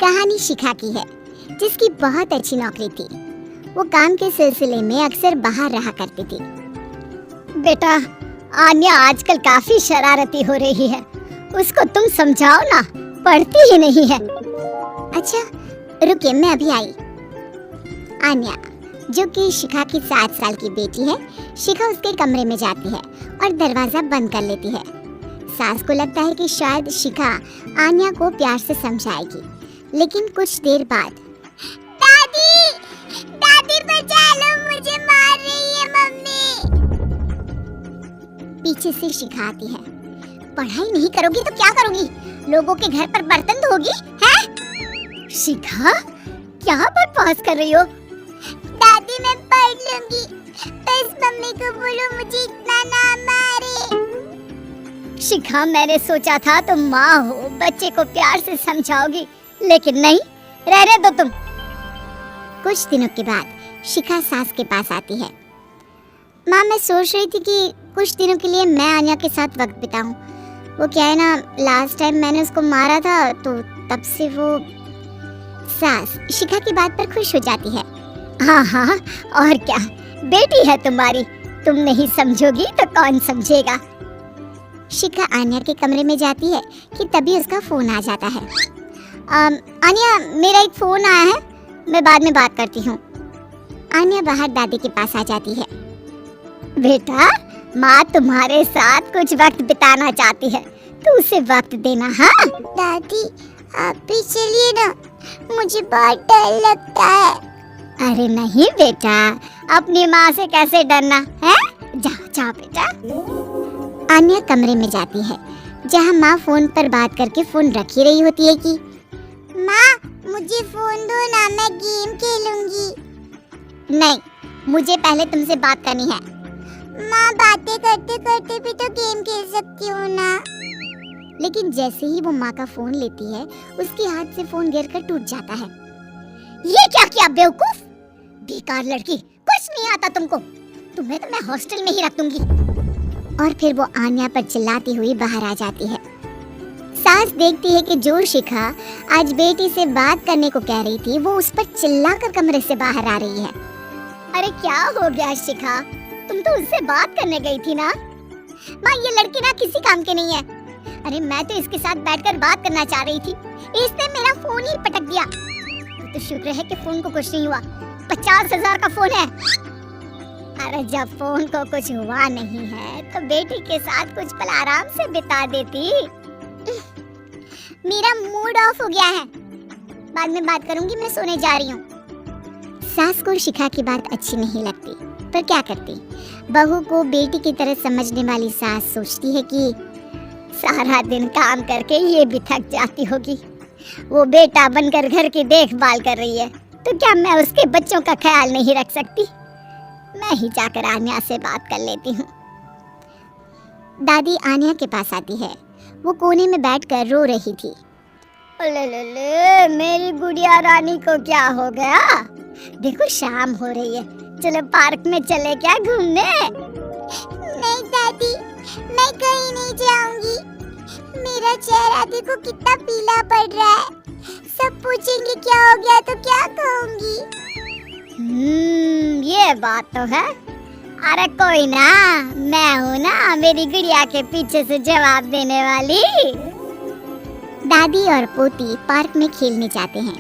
कहानी शिखा की है, जिसकी बहुत अच्छी नौकरी थी। वो काम के सिलसिले में अक्सर बाहर रहा करती थी। बेटा, आन्या आजकल काफी शरारती हो रही है, उसको तुम समझाओ ना, पढ़ती ही नहीं है। अच्छा रुकिए, मैं अभी आई। आन्या, जो कि शिखा की 7 साल की बेटी है, शिखा उसके कमरे में जाती है और दरवाजा बंद कर लेती है। सास को लगता है कि शायद शिखा आन्या को प्यार से समझाएगी, लेकिन कुछ देर बाद दादी, दादी बचा लो, मुझे मार रही है मम्मी। पीछे से शिखा आती है। पढ़ाई नहीं करोगी तो क्या करोगी? लोगों के घर पर बर्तन धोगी हैं? शिखा, क्या बकवास कर रही हो? दादी मैं पढ़ लूंगी, बस मम्मी को बोलो मुझे इतना ना मारे। शिखा, मैंने सोचा था तुम माँ हो, बच्चे को प्यार से समझाओगी, लेकिन नहीं, रहने दो तुम। कुछ दिनों के बाद शिखा सास के पास आती है। माँ, मैं सोच रही थी कि कुछ दिनों के लिए मैं आन्या के साथ वक्त बिताऊं। वो क्या है ना, लास्ट टाइम मैंने उसको मारा था, तो तब से वो। सास शिखा की बात पर खुश हो जाती है। हाँ हाँ, और क्या, बेटी है तुम्हारी, तुम नहीं समझोगी तो कौन समझेगा। शिखा आन्या के कमरे में जाती है कि तभी उसका फोन आ जाता है। आन्या, मेरा एक फोन आया है, मैं बाद में बात करती हूँ। आन्या बाहर दादी के पास आ जाती है। बेटा, माँ तुम्हारे साथ कुछ वक्त बिताना चाहती है, तो उसे वक्त देना। हाँ दादी, आप भी चलिए ना, मुझे बहुत डर लगता है। अरे नहीं बेटा, अपनी माँ से कैसे डरना है, जाओ जाओ बेटा। आन्या कमरे में जाती है, जहाँ माँ फोन पर बात करके फोन रख ही रही होती है कि माँ मुझे फोन दो ना, मैं गेम खेलूंगी। नहीं, मुझे पहले तुमसे बात करनी है। माँ बातें करते करते भी तो गेम खेल सकती हूँ ना। लेकिन जैसे ही वो माँ का फोन लेती है, उसके हाथ से फोन गिरकर टूट जाता है। ये क्या किया बेवकूफ, बेकार लड़की, कुछ नहीं आता तुमको, तुम्हें तो मैं हॉस्टल में ही रख दूंगी। और फिर वो आन्या पर चिल्लाती हुई बाहर आ जाती है। सास देखती है कि जो शिखा आज बेटी से बात करने को कह रही थी, वो उस पर चिल्लाकर कमरे से बाहर आ रही है। अरे क्या हो गया शिखा, तुम तो उससे बात करने गई थी ना। माँ, ये लड़की ना किसी काम की नहीं है। अरे मैं तो इसके साथ बैठकर बात करना चाह रही थी, इसने मेरा फोन ही पटक दिया। तो शुक्र है कि फोन को कुछ नहीं हुआ, 50,000 का फोन है। अरे जब फोन को कुछ हुआ नहीं है तो बेटी के साथ कुछ पल आराम से बिता देती। मेरा मूड ऑफ हो गया है, बाद में बात करूंगी, मैं सोने जा रही हूँ। सास को शिखा की बात अच्छी नहीं लगती, पर क्या करती, बहू को बेटी की तरह समझने वाली सास सोचती है कि सारा दिन काम करके ये भी थक जाती होगी, वो बेटा बनकर घर की देखभाल कर रही है, तो क्या मैं उसके बच्चों का ख्याल नहीं रख सकती? मैं ही जाकर आन्या से बात कर लेती हूँ। दादी आन्या के पास आती है। वो कोने में बैठकर रो रही थी। ले, मेरी गुड़िया रानी को क्या हो गया? देखो शाम हो रही है, चलो पार्क में चले क्या घूमने? नहीं दादी, मैं कहीं नहीं जाऊंगी, मेरा चेहरा देखो कितना पीला पड़ रहा है, सब पूछेंगे क्या हो गया तो क्या कहूंगी? ये बात तो है। अरे कोई ना, मैं हूँ ना मेरी गुड़िया के पीछे से जवाब देने वाली। दादी और पोती पार्क में खेलने जाते हैं,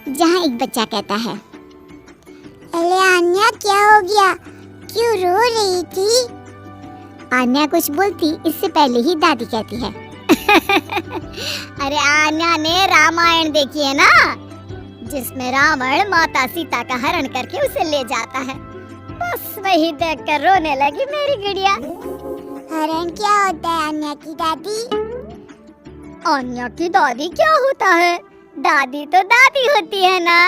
जहाँ एक बच्चा कहता है, अरे आन्या क्या हो गया, क्यों रो रही थी? आन्या कुछ बोलती इससे पहले ही दादी कहती है, अरे आन्या ने रामायण देखी है ना, जिसमें रावण माता सीता का हरण करके उसे ले जाता है, बस वही देखकर रोने लगी मेरी गुड़िया। हरण क्या होता है आन्या की दादी? आन्या की दादी क्या होता है? दादी तो दादी होती है ना।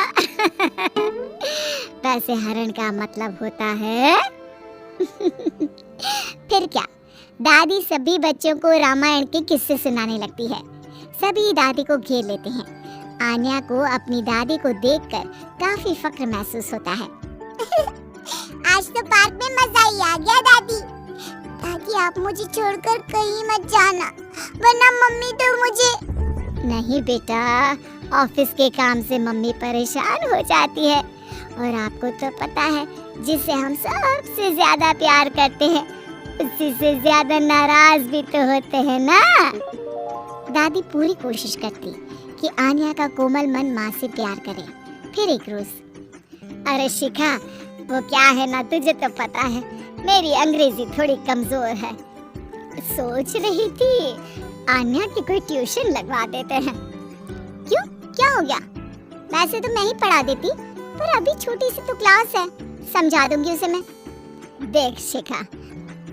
वैसे हरण का मतलब होता है फिर क्या, दादी सभी बच्चों को रामायण के किस्से सुनाने लगती है। सभी दादी को घेर लेते हैं। आन्या को अपनी दादी को देखकर काफी फख्र महसूस होता है। आज तो पार्क में मजा ही आ गया दादी। दादी आप मुझे छोड़कर कहीं मत जाना, वरना मम्मी तो मुझे। नहीं बेटा, ऑफिस के काम से मम्मी परेशान हो जाती है और आपको तो पता है जिसे हम सबसे ज्यादा प्यार करते हैं उसी से ज्यादा नाराज भी तो होते हैं ना। दादी पूरी कोशिश करती कि आन्या का कोमल मन माँ से प्यार करे। फिर एक रोज, अरे शिखा, वो क्या है ना, तुझे तो पता है मेरी अंग्रेजी थोड़ी कमजोर है, सोच रही थी आन्या की कोई ट्यूशन लगवा देते हैं। क्यों, क्या हो गया? वैसे तो मैं ही पढ़ा देती, पर अभी छोटी सी तो क्लास है, समझा दूंगी उसे मैं। देख शिखा,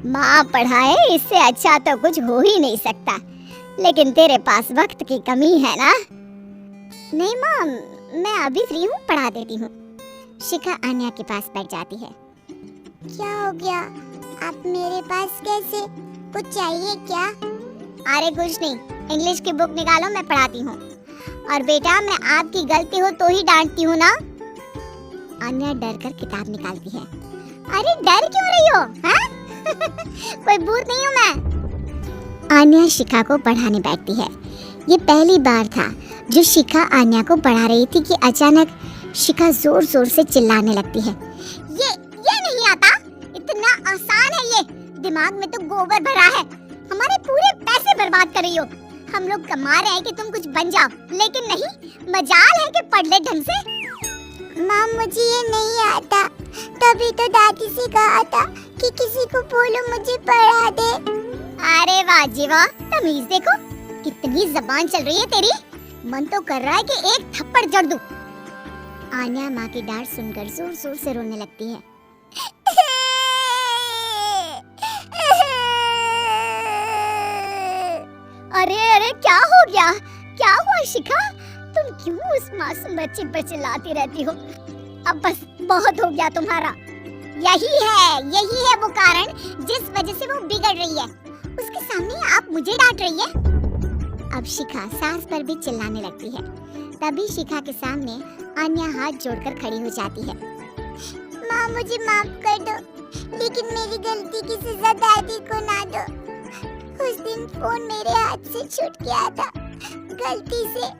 माँ पढ़ाए इससे अच्छा तो कुछ हो ही नहीं सकता, लेकिन तेरे पास वक्त की कमी है ना। नहीं माँ, मैं अभी फ्री हूँ, पढ़ा देती हूँ। शिखा आन्या के पास बैठ जाती है। क्या हो गया? आप मेरे पास कैसे? कुछ चाहिए क्या? अरे कुछ नहीं, इंग्लिश की बुक निकालो, मैं पढ़ाती हूँ। और बेटा, मैं आपकी गलती हो तो ही डांटती हूँ ना। आन्या डर कर किताब निकालती है। अरे डर क्यों रही हो? हाँ? कोई भूत नहीं हूँ मैं। आन्या शिखा को पढ़ाने बैठती है। ये पहली बार था जो शिखा आन्या को पढ़ा रही थी कि अचानक शिखा जोर जोर से चिल्लाने लगती है। ये नहीं आता, इतना आसान है ये, दिमाग में तो गोबर भरा है, हमारे पूरे पैसे बर्बाद कर रही हो। हम लोग कमा रहे हैं कि तुम कुछ बन जाओ, लेकिन नहीं, मजाल है कि पढ़ ले ढंग से। माँ, मुझे ये नहीं आता, तभी तो दादी से कहा था कि किसी को बोलो मुझे पढ़ा दे। अरे वाह जी वाह, तमीज देखो, कितनी जबान चल रही है तेरी। मन तो कर रहा है कि एक थप्पड़ जड़ दूं। आन्या माँ की डांट सुनकर जोर जोर से रोने लगती है। अरे अरे, क्या हो गया? क्या हुआ शिखा? तुम क्यों उस मासूम बच्चे पर चिल्लाती रहती हो? अब बस बहुत हो गया तुम्हारा। यही है वो कारण जिस वजह से वो बिगड़ रही है। उसके सामने आप मुझे डांट रही है। अब शिखा सास पर भी चिल्लाने लगती है। तभी शिखा के सामने आन्या हाथ जोड़कर खड़ी हो जाती है। माँ, मुझे माफ कर दो, लेकिन मेरी गलती की सजा दादी को ना दो। उस दिन फोन मेरे हाथ से छूट गया था, गलती से।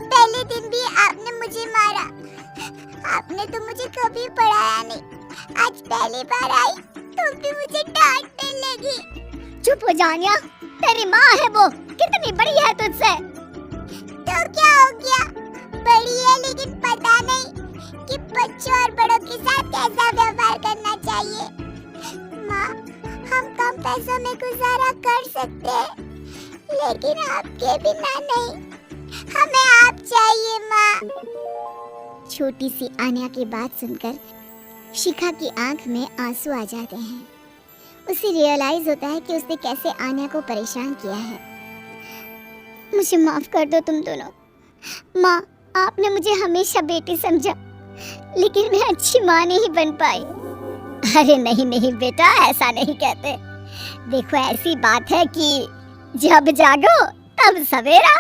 पहले दिन भी आपने मुझे मारा। आपने तो मुझे कभी पढ़ाया नहीं, आज पहली बार आई तो भी मुझे डांटने लगी। चुप हो जानिया, तेरी माँ है वो, कितनी बड़ी है तुझसे। तो क्या हो गया? बड़ी है, लेकिन पता नहीं कि बच्चों और बड़ों के साथ कैसा व्यवहार करना चाहिए। माँ, हम कम पैसों में गुजारा कर सकते हैं, लेकिन आपके बिना नहीं। हमें आप चाहिए माँ। छोटी सी आन्या की बात सुनकर शिखा की आंख में आंसू आ जाते हैं। उसे रियलाइज होता है कि उसने कैसे आन्या को परेशान किया है। मुझे माफ कर दो तुम दोनों। माँ, आपने मुझे हमेशा बेटी समझा, लेकिन मैं अच्छी माँ नहीं बन पाई। अरे नहीं बेटा, ऐसा नहीं कहते। देखो, ऐसी बात है कि जब जागो तब सवेरा।